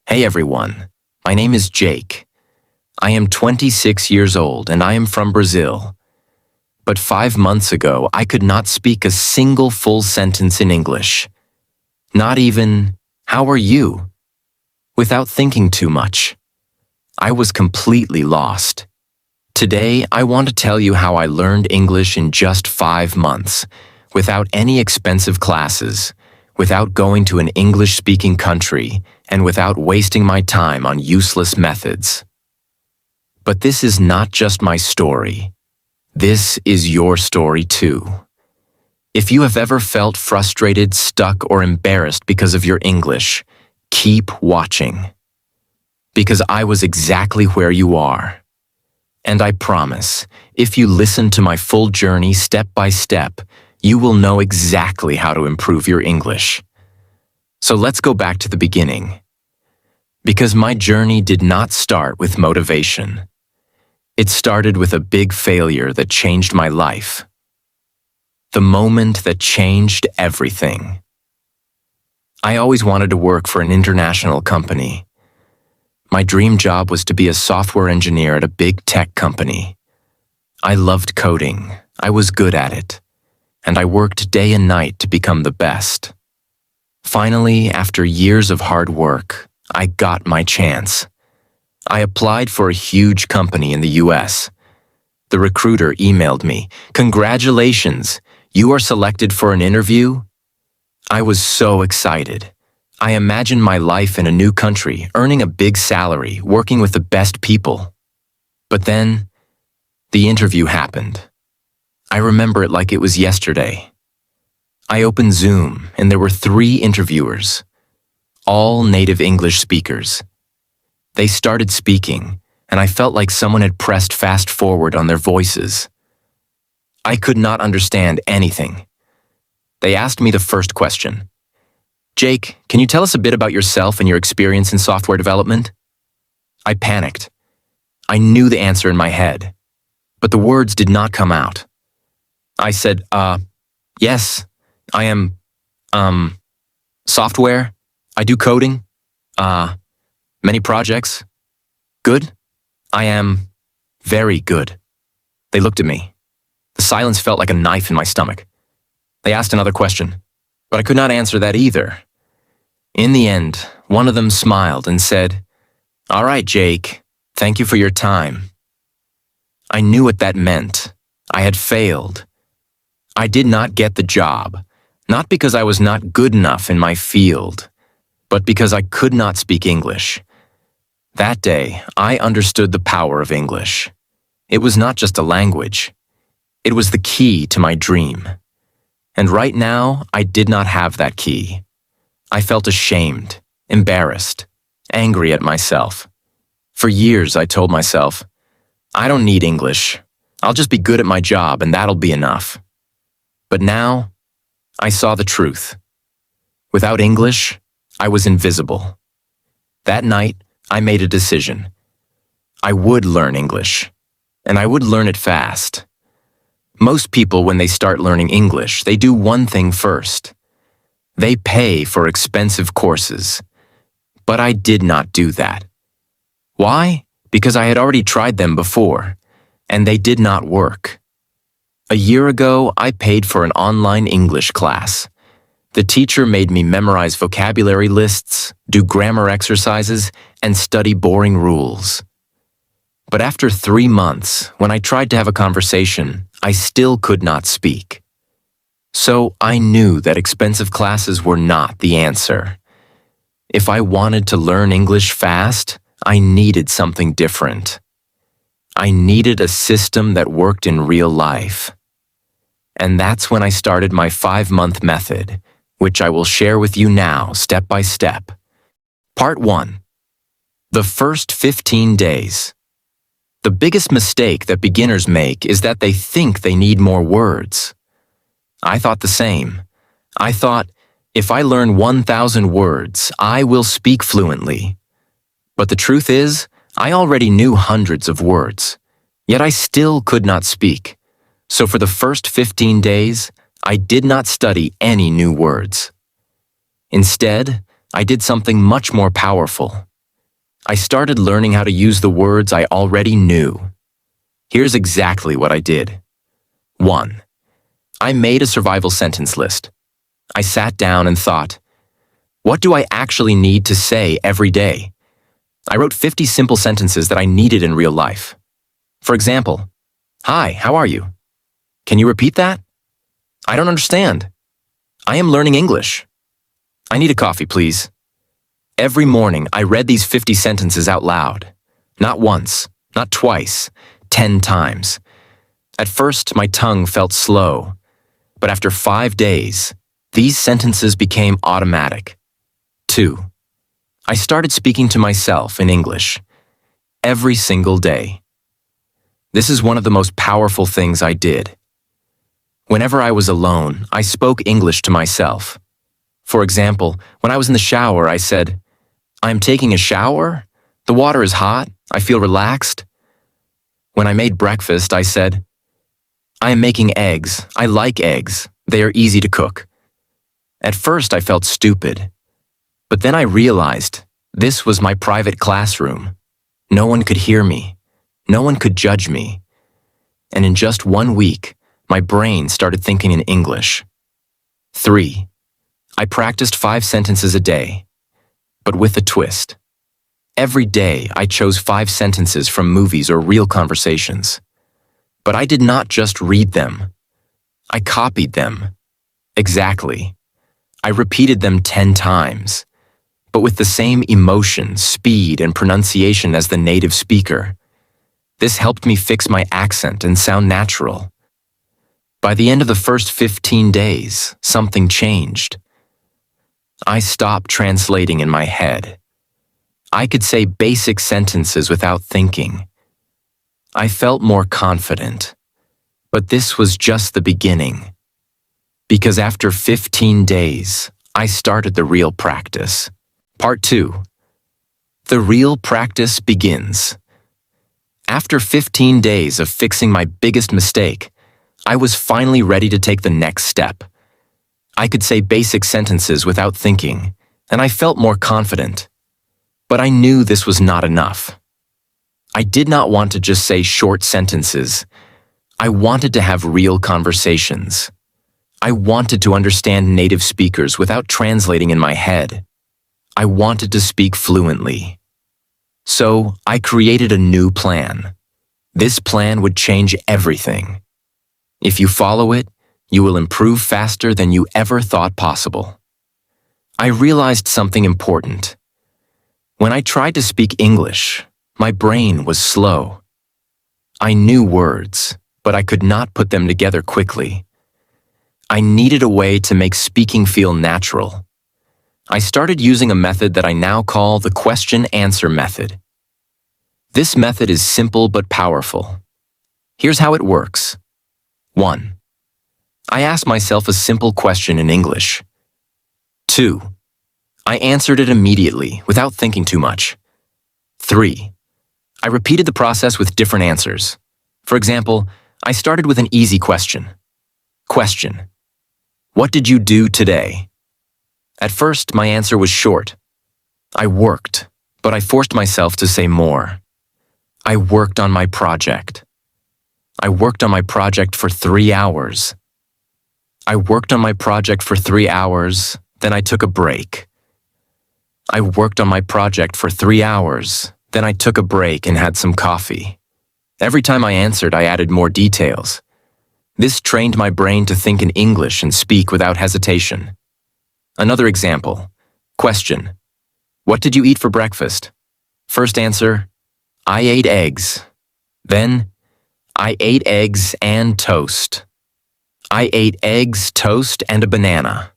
Hey everyone, my name is Jake. I am 26 years old and I am from Brazil. But 5 months ago, I could not speak a single full sentence in English. Not even, "How are you?" Without thinking too much. I was completely lost. Today, I want to tell you how I learned English in just 5 months, without any expensive classes, without going to an English-speaking country, and without wasting my time on useless methods. But this is not just my story. This is your story too. If you have ever felt frustrated, stuck, or embarrassed because of your English, keep watching. Because I was exactly where you are. And I promise, if you listen to my full journey step by step, you will know exactly how to improve your English. So let's go back to the beginning. Because my journey did not start with motivation. It started with a big failure that changed my life. The moment that changed everything. I always wanted to work for an international company. My dream job was to be a software engineer at a big tech company. I loved coding, I was good at it, and I worked day and night to become the best. Finally, after years of hard work, I got my chance. I applied for a huge company in the US. The recruiter emailed me, "Congratulations, you are selected for an interview?" I was so excited. I imagined my life in a new country, earning a big salary, working with the best people. But then, the interview happened. I remember it like it was yesterday. I opened Zoom, and there were 3 interviewers, all native English speakers. They started speaking, and I felt like someone had pressed fast forward on their voices. I could not understand anything. They asked me the first question. "Jake, can you tell us a bit about yourself and your experience in software development?" I panicked. I knew the answer in my head, but the words did not come out. I said, yes, I am, software. I do coding. Many projects. Good. I am very good. They looked at me. The silence felt like a knife in my stomach. They asked another question, but I could not answer that either. In the end, one of them smiled and said, "All right, Jake, thank you for your time." I knew what that meant. I had failed. I did not get the job, not because I was not good enough in my field, but because I could not speak English. That day, I understood the power of English. It was not just a language. It was the key to my dream. And right now, I did not have that key. I felt ashamed, embarrassed, angry at myself. For years, I told myself, "I don't need English. I'll just be good at my job and that'll be enough." But now, I saw the truth. Without English, I was invisible. That night, I made a decision. I would learn English, and I would learn it fast. Most people, when they start learning English, they do one thing first. They pay for expensive courses. But I did not do that. Why? Because I had already tried them before, and they did not work. A year ago, I paid for an online English class. The teacher made me memorize vocabulary lists, do grammar exercises, and study boring rules. But after 3 months, when I tried to have a conversation, I still could not speak. So I knew that expensive classes were not the answer. If I wanted to learn English fast, I needed something different. I needed a system that worked in real life. And that's when I started my 5-month method, which I will share with you now, step by step. Part 1. The first 15 days. The biggest mistake that beginners make is that they think they need more words. I thought the same. I thought, if I learn 1,000 words, I will speak fluently. But the truth is, I already knew hundreds of words, yet I still could not speak. So for the first 15 days, I did not study any new words. Instead, I did something much more powerful. I started learning how to use the words I already knew. Here's exactly what I did. 1. I made a survival sentence list. I sat down and thought, what do I actually need to say every day? I wrote 50 simple sentences that I needed in real life. For example, hi, how are you? Can you repeat that? I don't understand. I am learning English. I need a coffee, please. Every morning, I read these 50 sentences out loud. Not once, not twice, 10 times. At first, my tongue felt slow, but after 5 days, these sentences became automatic. 2. I started speaking to myself in English every single day. This is one of the most powerful things I did. Whenever I was alone, I spoke English to myself. For example, when I was in the shower, I said, I'm taking a shower. The water is hot. I feel relaxed. When I made breakfast, I said, I am making eggs. I like eggs. They are easy to cook. At first, I felt stupid. But then I realized this was my private classroom. No one could hear me. No one could judge me. And in just 1 week, my brain started thinking in English. 3. I practiced 5 sentences a day, but with a twist. Every day, I chose 5 sentences from movies or real conversations. But I did not just read them. I copied them. Exactly. I repeated them 10 times, but with the same emotion, speed, and pronunciation as the native speaker. This helped me fix my accent and sound natural. By the end of the first 15 days, something changed. I stopped translating in my head. I could say basic sentences without thinking. I felt more confident. But this was just the beginning. Because after 15 days, I started the real practice. Part 2. The real practice begins. After 15 days of fixing my biggest mistake, I was finally ready to take the next step. I could say basic sentences without thinking, and I felt more confident. But I knew this was not enough. I did not want to just say short sentences. I wanted to have real conversations. I wanted to understand native speakers without translating in my head. I wanted to speak fluently. So I created a new plan. This plan would change everything. If you follow it, you will improve faster than you ever thought possible. I realized something important. When I tried to speak English, my brain was slow. I knew words, but I could not put them together quickly. I needed a way to make speaking feel natural. I started using a method that I now call the question-answer method. This method is simple but powerful. Here's how it works. 1. I asked myself a simple question in English. 2. I answered it immediately, without thinking too much. 3. I repeated the process with different answers. For example, I started with an easy question. Question. What did you do today? At first, my answer was short. I worked, but I forced myself to say more. I worked on my project. I worked on my project for 3 hours. I worked on my project for 3 hours, then I took a break. I worked on my project for 3 hours, then I took a break and had some coffee. Every time I answered, I added more details. This trained my brain to think in English and speak without hesitation. Another example. Question. What did you eat for breakfast? First answer, I ate eggs. Then, I ate eggs and toast. I ate eggs, toast, and a banana.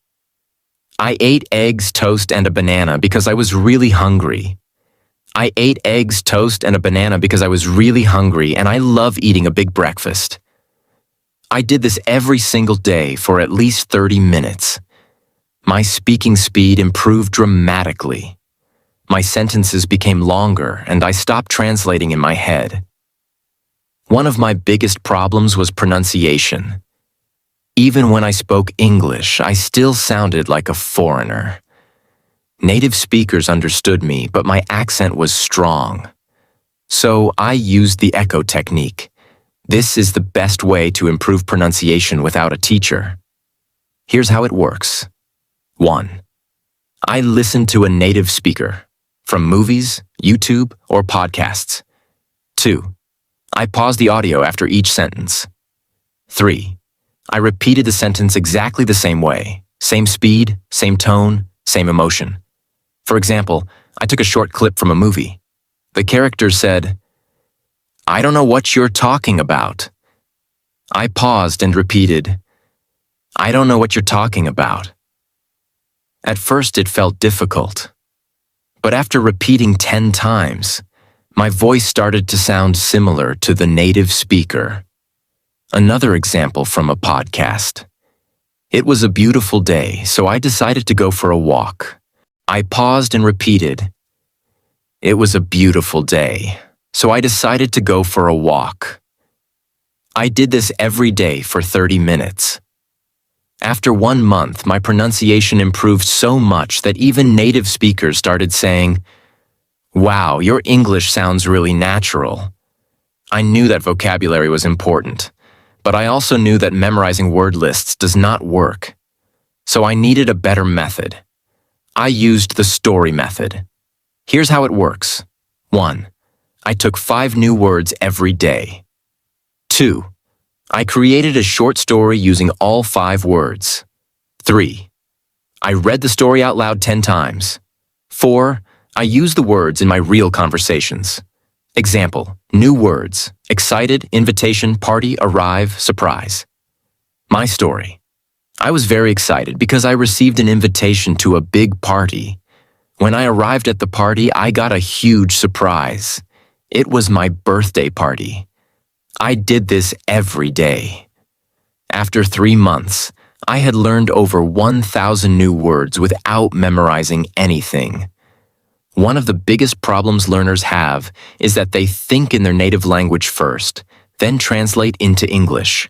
I ate eggs, toast, and a banana because I was really hungry. I ate eggs, toast, and a banana because I was really hungry and I love eating a big breakfast. I did this every single day for at least 30 minutes. My speaking speed improved dramatically. My sentences became longer and I stopped translating in my head. One of my biggest problems was pronunciation. Even when I spoke English, I still sounded like a foreigner. Native speakers understood me, but my accent was strong. So I used the echo technique. This is the best way to improve pronunciation without a teacher. Here's how it works. 1. I listen to a native speaker, from movies, YouTube, or podcasts. 2. I pause the audio after each sentence. 3. I repeated the sentence exactly the same way, same speed, same tone, same emotion. For example, I took a short clip from a movie. The character said, "I don't know what you're talking about." I paused and repeated, "I don't know what you're talking about." At first it felt difficult, but after repeating 10 times, my voice started to sound similar to the native speaker. Another example from a podcast. It was a beautiful day, so I decided to go for a walk. I paused and repeated, "It was a beautiful day, so I decided to go for a walk." I did this every day for 30 minutes. After 1 month, my pronunciation improved so much that even native speakers started saying, "Wow, your English sounds really natural." I knew that vocabulary was important, but I also knew that memorizing word lists does not work. So I needed a better method. I used the story method. Here's how it works. 1. I took 5 new words every day. 2. I created a short story using all 5 words. 3. I read the story out loud 10 times. 4. I used the words in my real conversations. Example, new words: excited, invitation, party, arrive, surprise. My story. I was very excited because I received an invitation to a big party. When I arrived at the party, I got a huge surprise. It was my birthday party. I did this every day. After 3 months, I had learned over 1,000 new words without memorizing anything. One of the biggest problems learners have is that they think in their native language first, then translate into English.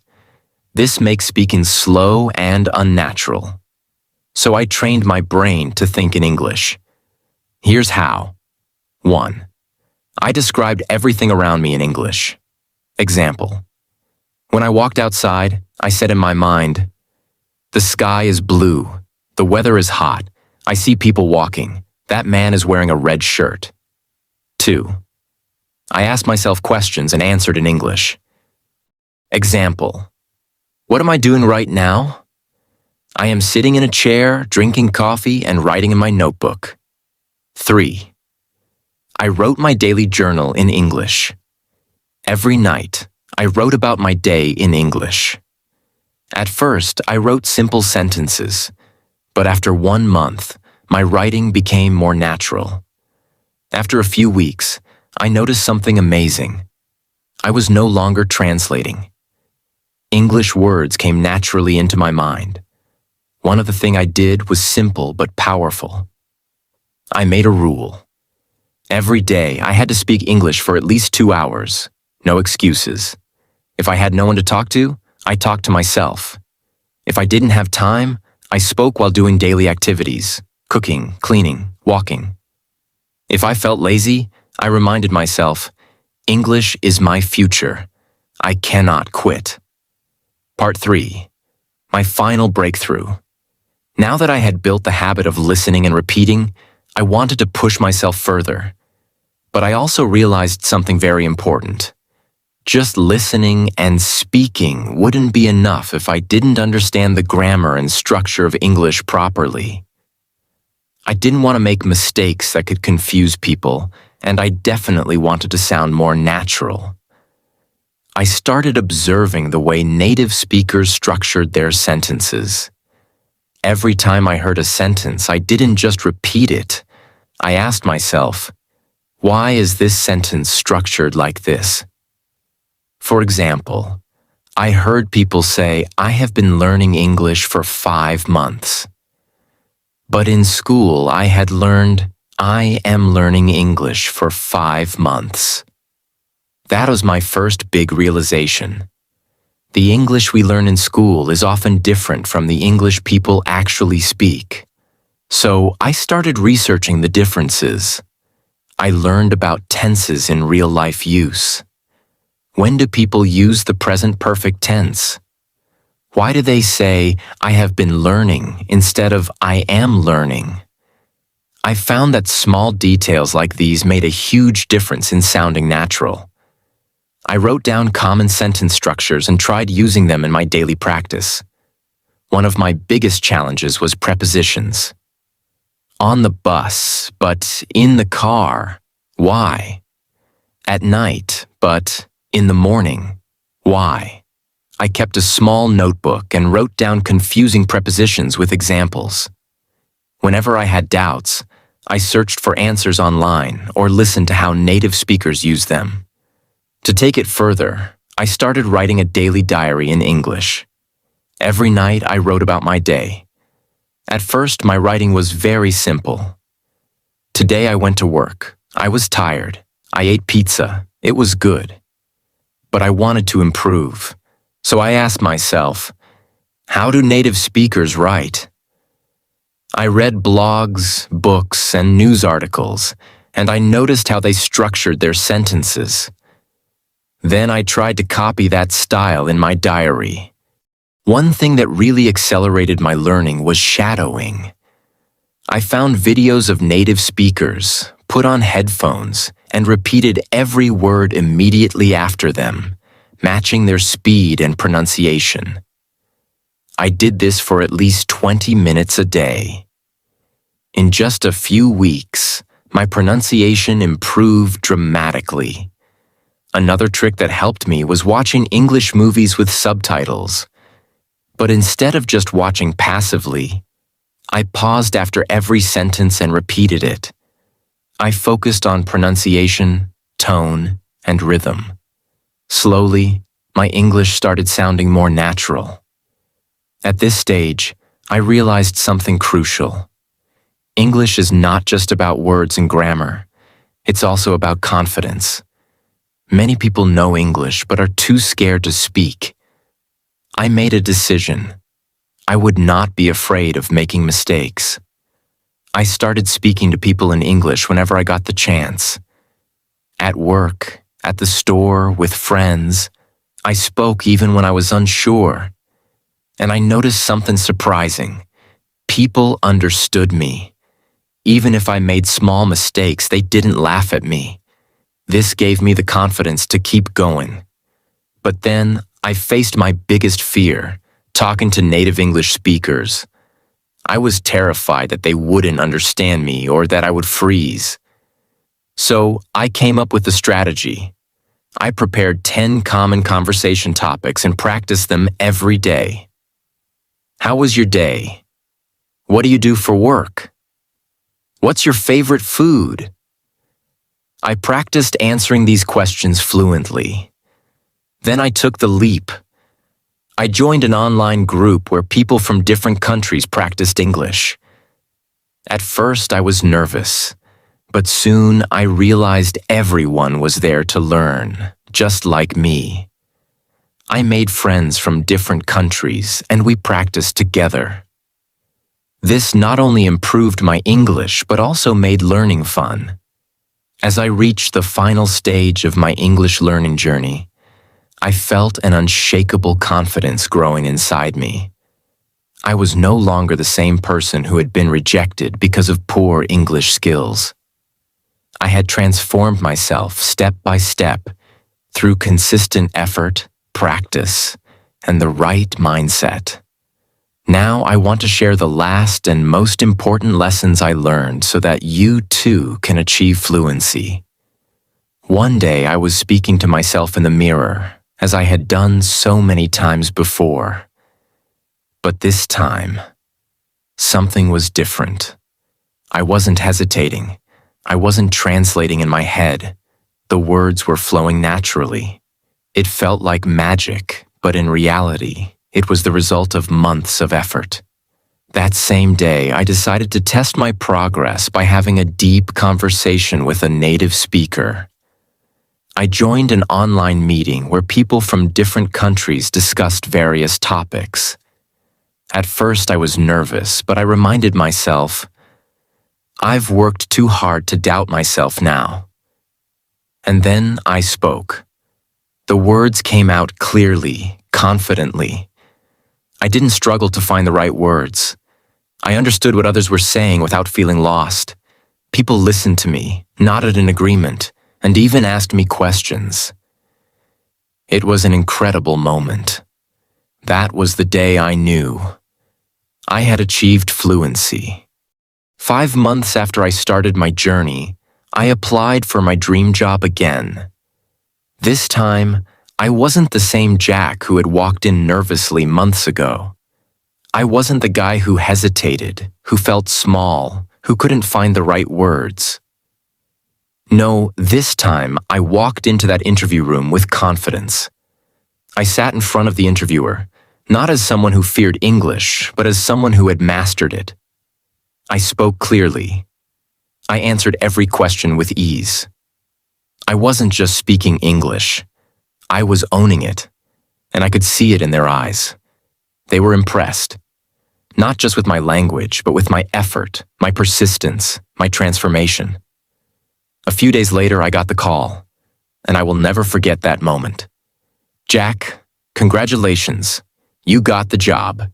This makes speaking slow and unnatural. So I trained my brain to think in English. Here's how. 1. I described everything around me in English. Example. When I walked outside, I said in my mind, "The sky is blue. The weather is hot. I see people walking. That man is wearing a red shirt." 2. I asked myself questions and answered in English. Example. What am I doing right now? I am sitting in a chair, drinking coffee, and writing in my notebook. 3. I wrote my daily journal in English. Every night, I wrote about my day in English. At first, I wrote simple sentences, but after 1 month, my writing became more natural. After a few weeks, I noticed something amazing. I was no longer translating. English words came naturally into my mind. One of the things I did was simple but powerful. I made a rule. Every day, I had to speak English for at least 2 hours. No excuses. If I had no one to talk to, I talked to myself. If I didn't have time, I spoke while doing daily activities, cooking, cleaning, walking. If I felt lazy, I reminded myself, English is my future. I cannot quit. Part 3. My final breakthrough. Now that I had built the habit of listening and repeating, I wanted to push myself further. But I also realized something very important. Just listening and speaking wouldn't be enough if I didn't understand the grammar and structure of English properly. I didn't want to make mistakes that could confuse people, and I definitely wanted to sound more natural. I started observing the way native speakers structured their sentences. Every time I heard a sentence, I didn't just repeat it. I asked myself, why is this sentence structured like this? For example, I heard people say, I have been learning English for 5 months. But in school, I had learned, I am learning English for 5 months. That was my first big realization. The English we learn in school is often different from the English people actually speak. So I started researching the differences. I learned about tenses in real-life use. When do people use the present perfect tense? Why do they say, I have been learning instead of I am learning? I found that small details like these made a huge difference in sounding natural. I wrote down common sentence structures and tried using them in my daily practice. One of my biggest challenges was prepositions. On the bus, but in the car. Why? At night, but in the morning. Why? I kept a small notebook and wrote down confusing prepositions with examples. Whenever I had doubts, I searched for answers online or listened to how native speakers use them. To take it further, I started writing a daily diary in English. Every night I wrote about my day. At first, my writing was very simple. Today I went to work. I was tired. I ate pizza. It was good. But I wanted to improve. So I asked myself, how do native speakers write? I read blogs, books, and news articles, and I noticed how they structured their sentences. Then I tried to copy that style in my diary. One thing that really accelerated my learning was shadowing. I found videos of native speakers, put on headphones, and repeated every word immediately after them, matching their speed and pronunciation. I did this for at least 20 minutes a day. In just a few weeks, my pronunciation improved dramatically. Another trick that helped me was watching English movies with subtitles. But instead of just watching passively, I paused after every sentence and repeated it. I focused on pronunciation, tone, and rhythm. Slowly, my English started sounding more natural. At this stage, I realized something crucial. English is not just about words and grammar. It's also about confidence. Many people know English but are too scared to speak. I made a decision. I would not be afraid of making mistakes. I started speaking to people in English whenever I got the chance. At work, at the store, with friends, I spoke even when I was unsure. And I noticed something surprising. People understood me. Even if I made small mistakes, they didn't laugh at me. This gave me the confidence to keep going. But then, I faced my biggest fear, talking to native English speakers. I was terrified that they wouldn't understand me or that I would freeze. So, I came up with a strategy. I prepared 10 common conversation topics and practiced them every day. How was your day? What do you do for work? What's your favorite food? I practiced answering these questions fluently. Then I took the leap. I joined an online group where people from different countries practiced English. At first, I was nervous, but soon I realized everyone was there to learn, just like me. I made friends from different countries, and we practiced together. This not only improved my English, but also made learning fun. As I reached the final stage of my English learning journey, I felt an unshakable confidence growing inside me. I was no longer the same person who had been rejected because of poor English skills. I had transformed myself step by step through consistent effort, practice, and the right mindset. Now I want to share the last and most important lessons I learned so that you too can achieve fluency. One day I was speaking to myself in the mirror, as I had done so many times before. But this time, something was different. I wasn't hesitating. I wasn't translating in my head. The words were flowing naturally. It felt like magic, but in reality, it was the result of months of effort. That same day, I decided to test my progress by having a deep conversation with a native speaker. I joined an online meeting where people from different countries discussed various topics. At first, I was nervous, but I reminded myself, I've worked too hard to doubt myself now. And then I spoke. The words came out clearly, confidently. I didn't struggle to find the right words. I understood what others were saying without feeling lost. People listened to me, nodded in agreement, and even asked me questions. It was an incredible moment. That was the day I knew I had achieved fluency. 5 months after I started my journey, I applied for my dream job again. This time, I wasn't the same Jack who had walked in nervously months ago. I wasn't the guy who hesitated, who felt small, who couldn't find the right words. No, this time I walked into that interview room with confidence. I sat in front of the interviewer, not as someone who feared English, but as someone who had mastered it. I spoke clearly. I answered every question with ease. I wasn't just speaking English. I was owning it, and I could see it in their eyes. They were impressed, not just with my language, but with my effort, my persistence, my transformation. A few days later, I got the call, and I will never forget that moment. Jack, congratulations. You got the job.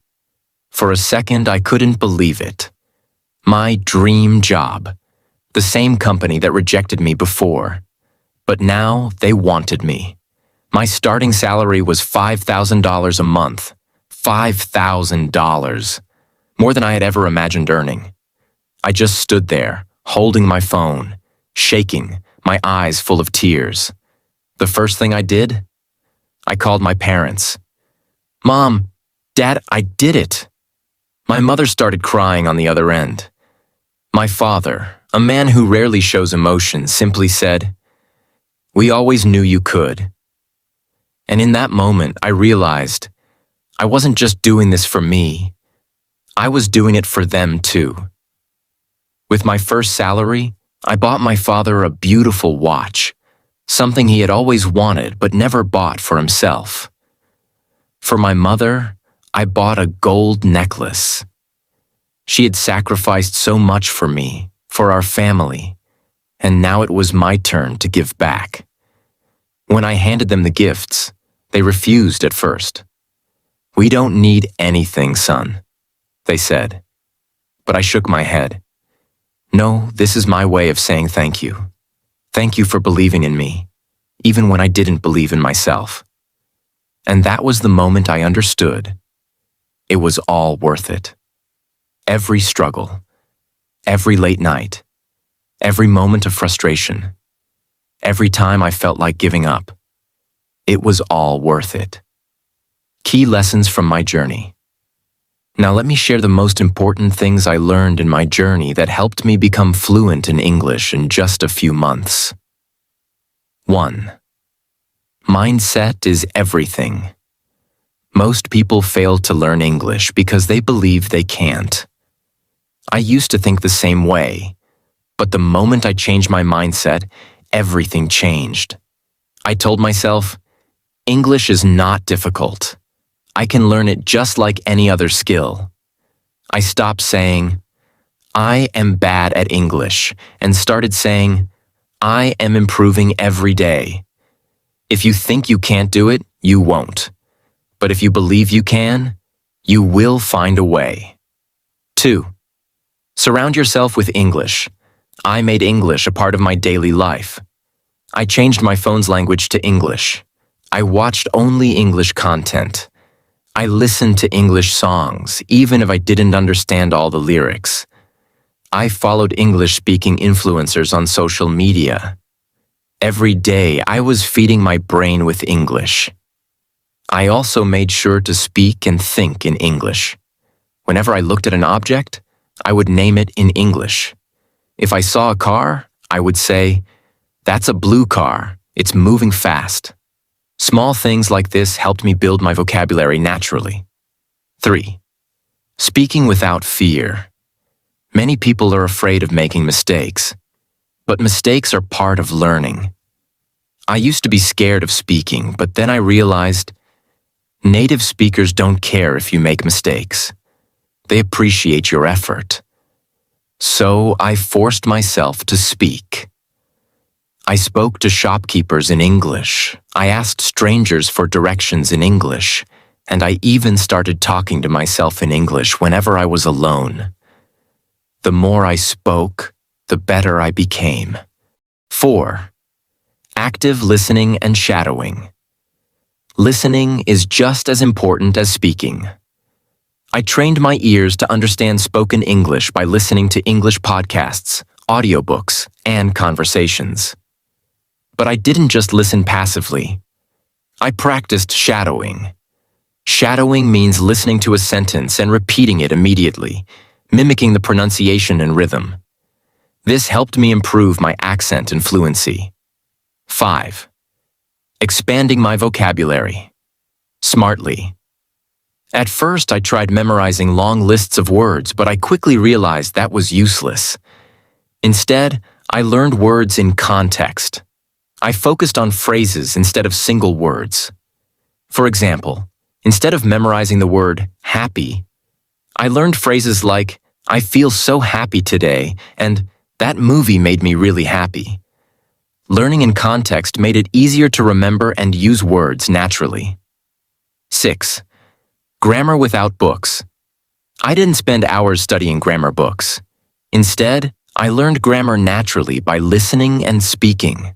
For a second, I couldn't believe it. My dream job. The same company that rejected me before. But now they wanted me. My starting salary was $5,000 a month. $5,000. More than I had ever imagined earning. I just stood there, holding my phone, shaking, my eyes full of tears. The first thing I did? I called my parents. Mom, Dad, I did it. My mother started crying on the other end. My father, a man who rarely shows emotion, simply said, "We always knew you could." And in that moment, I realized I wasn't just doing this for me. I was doing it for them too. With my first salary, I bought my father a beautiful watch, something he had always wanted but never bought for himself. For my mother, I bought a gold necklace. She had sacrificed so much for me, for our family, and now it was my turn to give back. When I handed them the gifts, they refused at first. "We don't need anything, son," they said. But I shook my head. No, this is my way of saying thank you. Thank you for believing in me, even when I didn't believe in myself. And that was the moment I understood. It was all worth it. Every struggle, every late night, every moment of frustration, every time I felt like giving up. It was all worth it. Key lessons from my journey. Now let me share the most important things I learned in my journey that helped me become fluent in English in just a few months. 1. Mindset is everything. Most people fail to learn English because they believe they can't. I used to think the same way, but the moment I changed my mindset, everything changed. I told myself, English is not difficult. I can learn it just like any other skill. I stopped saying, I am bad at English, and started saying, I am improving every day. If you think you can't do it, you won't. But if you believe you can, you will find a way. 2. Surround yourself with English. I made English a part of my daily life. I changed my phone's language to English. I watched only English content. I listened to English songs, even if I didn't understand all the lyrics. I followed English-speaking influencers on social media. Every day, I was feeding my brain with English. I also made sure to speak and think in English. Whenever I looked at an object, I would name it in English. If I saw a car, I would say, "That's a blue car. It's moving fast." Small things like this helped me build my vocabulary naturally. 3. Speaking without fear. Many people are afraid of making mistakes, but mistakes are part of learning. I used to be scared of speaking, but then I realized native speakers don't care if you make mistakes. They appreciate your effort. So I forced myself to speak. I spoke to shopkeepers in English. I asked strangers for directions in English, and I even started talking to myself in English whenever I was alone. The more I spoke, the better I became. 4. Active listening and shadowing. Listening is just as important as speaking. I trained my ears to understand spoken English by listening to English podcasts, audiobooks, and conversations. But I didn't just listen passively. I practiced shadowing. Shadowing means listening to a sentence and repeating it immediately, mimicking the pronunciation and rhythm. This helped me improve my accent and fluency. 5. Expanding my vocabulary. Smartly. At first, I tried memorizing long lists of words, but I quickly realized that was useless. Instead, I learned words in context. I focused on phrases instead of single words. For example, instead of memorizing the word happy, I learned phrases like, I feel so happy today, and that movie made me really happy. Learning in context made it easier to remember and use words naturally. 6. Grammar without books. I didn't spend hours studying grammar books. Instead, I learned grammar naturally by listening and speaking.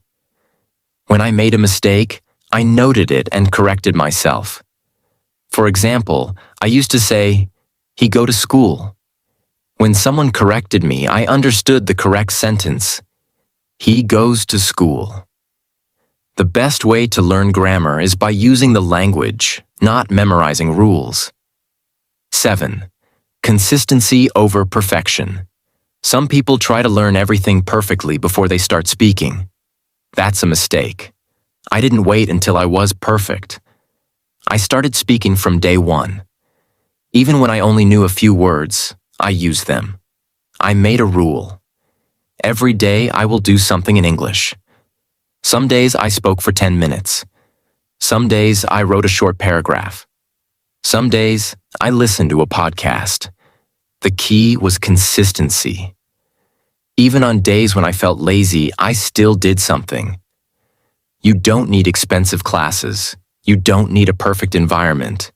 When I made a mistake, I noted it and corrected myself. For example, I used to say, he go to school. When someone corrected me, I understood the correct sentence. He goes to school. The best way to learn grammar is by using the language, not memorizing rules. 7. Consistency over perfection. Some people try to learn everything perfectly before they start speaking. That's a mistake. I didn't wait until I was perfect. I started speaking from day one. Even when I only knew a few words, I used them. I made a rule. Every day I will do something in English. Some days I spoke for 10 minutes. Some days I wrote a short paragraph. Some days I listened to a podcast. The key was consistency. Even on days when I felt lazy, I still did something. You don't need expensive classes. You don't need a perfect environment.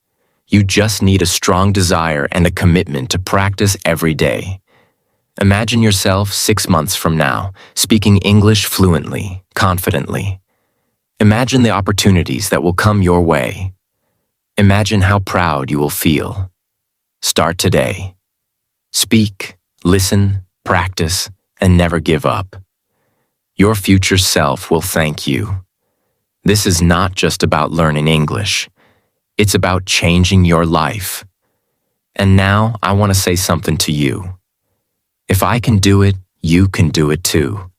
You just need a strong desire and a commitment to practice every day. Imagine yourself 6 months from now, speaking English fluently, confidently. Imagine the opportunities that will come your way. Imagine how proud you will feel. Start today. Speak, listen, practice, and never give up. Your future self will thank you. This is not just about learning English. It's about changing your life. And now I want to say something to you. If I can do it, you can do it too.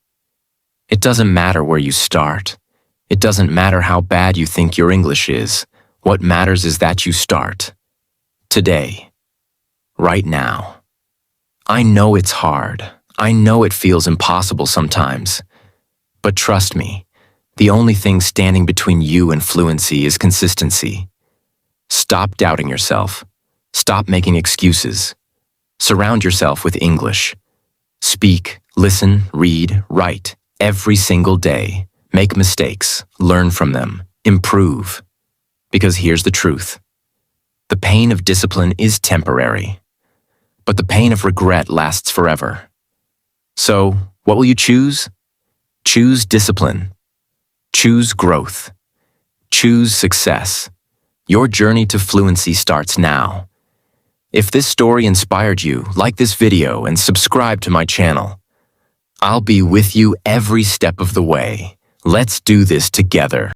It doesn't matter where you start. It doesn't matter how bad you think your English is. What matters is that you start. Today. Right now. I know it's hard. I know it feels impossible sometimes. But trust me, the only thing standing between you and fluency is consistency. Stop doubting yourself. Stop making excuses. Surround yourself with English. Speak, listen, read, write, every single day. Make mistakes, learn from them, improve. Because here's the truth. The pain of discipline is temporary, but the pain of regret lasts forever. So, what will you choose? Choose discipline. Choose growth. Choose success. Your journey to fluency starts now. If this story inspired you, like this video and subscribe to my channel. I'll be with you every step of the way. Let's do this together.